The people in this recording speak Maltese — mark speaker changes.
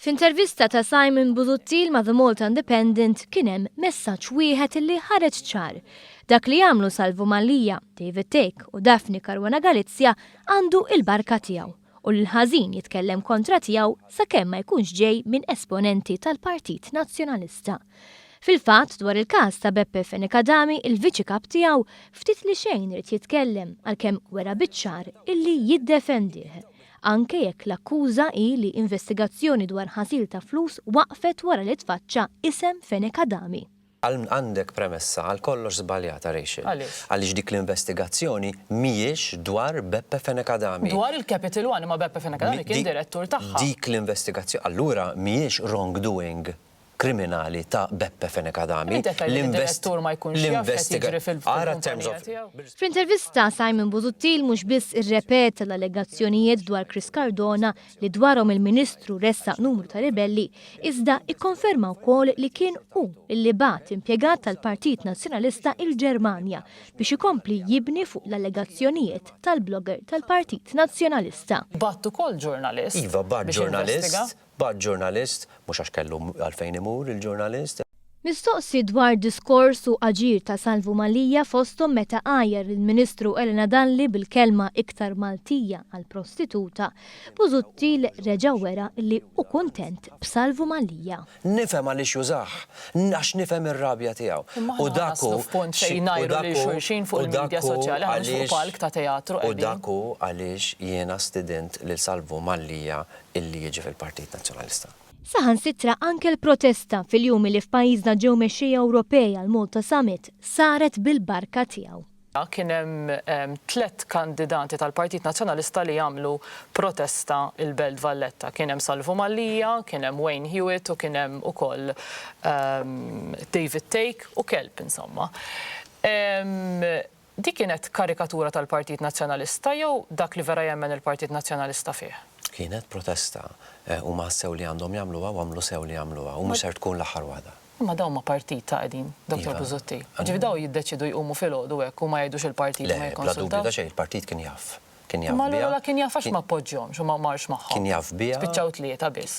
Speaker 1: F'intervista ta' Simon Busuttil ma' The Malta Independent kien hemm messaġġ wieħed illi ħareġ ċar. Dak li jagħmlu Salvo Mallia, David Take u Daphne Caruana Galizia għandu il-barka tiegħu u l-ħażin jitkellem kontra tiegħu sakemm ma jkunx ġej minn esponenti tal-Partit Nazzjonalista. Fil-fatt dwar il-każ ta' Beppe Fenekadami, il-viċi kap tiegħu ftit li xejn irid jitkellem għalkemm wera biċ-ċar illi jiddefendih. Anke jekk l-akkuża hi li investigazzjoni dwar ħasil ta' flus waqfet wara li tfaċċa isem Fenekadami.
Speaker 2: Għandek premessa għal kollox żbaljata Rachel. Għaliex dik l-investigazzjoni mhijiex dwar Beppe Fenekadami.
Speaker 3: Dwar il-Capital One ma Beppe Fenekadami kien direttur tagħha.
Speaker 2: Dik l-investigazzjoni allura mhijiex wrongdoing kriminali ta' Beppe Fenekadami.
Speaker 3: L-direttur ma jkunx jaf jiġri fil-kumpanija tiegħu.
Speaker 1: F'intervista Simon Busuttil mhux biss irrepeta l-allegazzjonijiet dwar Chris Cardona li dwarhom il-Ministru ressaq numru ta' ribelli, iżda ikkonferma wkoll li kien hu illi bagħat impjegat tal-Partit Nazzjonalista il-Ġermanja biex ikompli jibni fuq l-allegazzjonijiet tal-blogger tal-Partit Nazzjonalista.
Speaker 3: Batt ukoll ġurnalist.
Speaker 2: Iva, batt ġurnalist, mhux għax kellu għalfejn imur il-ġurnalist.
Speaker 1: Mistoqsi dwar diskors u aġir ta' Salvo Mallia fosthom meta għajjar il-Ministru Elena Danli bil-kelma iktar Maltija għal prostituta, Busuttil reġa' wera li hu kuntent b'Salvo Mallia.
Speaker 2: Nifhem għaliex jużah, għax nifhem ir-rabja tiegħu.
Speaker 3: U daku ngħidu li xulxin fuq il-medja soċjali ħaliex fuq palk ta' teatru.
Speaker 2: U daku għaliex jiena student lil Salvo Mallia illi jiġi fil-Partit Nazzjonalista.
Speaker 1: Saħansitra anke l-protesta fil-jum li f'pajjiżna ġew mexxejja Ewropej għal Malta Summit saret bil-barka tiegħu.
Speaker 3: Kien hemm 3 kandidati tal-Partit Nazzjonalista li jagħmlu protesta il-Belt Valletta. Kien hemm Salvo Mallia, kien hemm Wayne Hewitt u kien hemm ukoll David Take u kelb insomma. Dik kienet karikatura tal-Partit Nazzjonalista jew dak li vera jemmen il-Partit Nazzjonalista fih?
Speaker 2: Kienet protesta u ma sew li għandhom jagħmluha u għamlu sew li jagħmluha u mhux ser tkun l-aħħar waħda.
Speaker 3: Ma dawn ma partit ta' qegħdin, Dr. Busuttil. Ġifi daw jiddeċidu jqumu filgħodu hekk u ma jgħidux il-partit ma jkonsultaw.
Speaker 2: Bla dubju ta' xejn, il-partit kien jaf.
Speaker 3: Ma allura kien jaf għax ma appoġġjahomx u ma marx magħhom.
Speaker 2: Kien jaf biha.
Speaker 3: Spiċċaw tlieta biss.